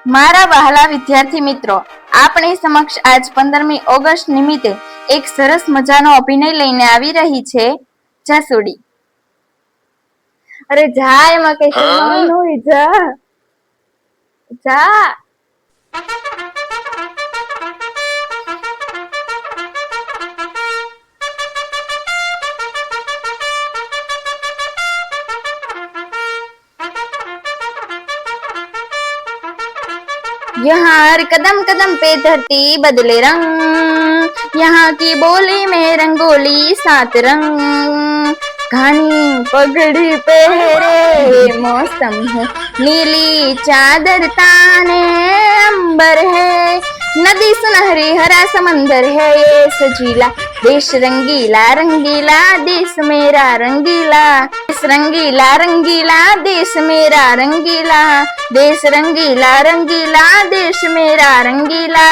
મારા વહાલા વિદ્યાર્થી મિત્રો, આપણી સમક્ષ આજ 15મી ઓગસ્ટ નિમિત્તે એક સરસ મજાનો અભિનય લઈને આવી રહી છે જાસુડી. અરે જા, એમાં કઈ શરમાવાનું હોય, જા જા. यहाँ हर कदम कदम पे धरती बदले रंग, यहाँ की बोली में रंगोली 7 रंग, घनी पगड़ी पहरे मौसम है, नीली चादर ताने अंबर है, नदी सुनहरी हरा समंदर है ये सजीला, देश रंगीला रंगीला देश मेरा रंगीला, देश रंगीला रंगीला देश मेरा रंगीला, देश रंगीला रंगीला देश मेरा रंगीला.